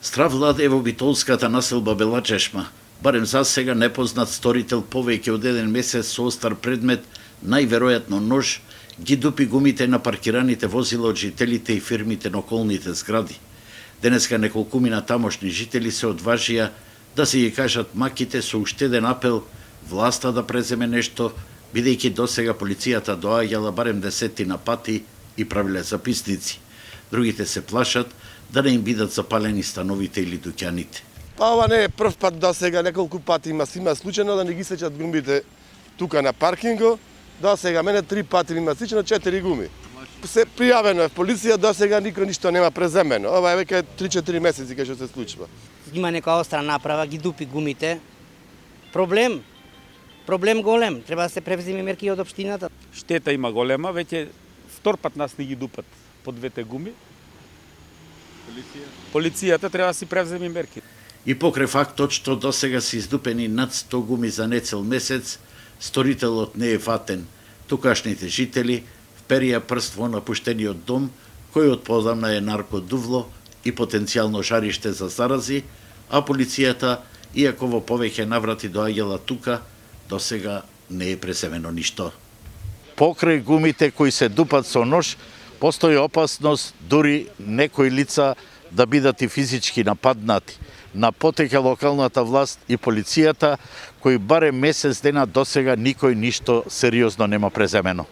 Страв владее во битолската населба Бела Чешма. Барем за сега непознат сторител повеќе од еден месец со остар предмет, најверојатно нож, ги дупи гумите на паркираните возила од жителите и фирмите на околните згради. Денеска неколкумина тамошни жители се одважија да се ги кажат маките со уште еден апел власта да преземе нешто, бидејќи досега полицијата доаѓала барем 10 пати и правиле записници. Другите се плашат да не им бидат запалени становите или дуќаните. Па ова не е прв пат, да сега неколку пати има случајно да не ги сечат гумите тука на паркинго. Да сега мене 3 пати има сечено 4 гуми. Се пријавено е в полиција, до сега никој ништо нема преземено. Ова е веќе 3-4 месеци кај што се случува. Има некоја остра направа, ги дупи гумите. Проблем голем, треба да се превземе мерки од општината. Штета има голема, веќе втор пат нас не ги дупат по двете гуми. Полицијата треба да си превземе мерки. И покрај фактот што досега се издупени над 100 гуми за нецел месец, сторителот не е фатен. Тукашните жители вперија прст во напуштениот дом, кој од подамна е наркодувло и потенцијално жариште за зарази, а полицијата, иако во повеќе наврати доаѓала тука, досега не е преземено ништо. Покрај гумите кои се дупат со нож, постои опасност дури некои лица да бидат и физички нападнати. На потека локалната власт и полицијата, кои барем месец дена досега никој ништо сериозно нема преземено.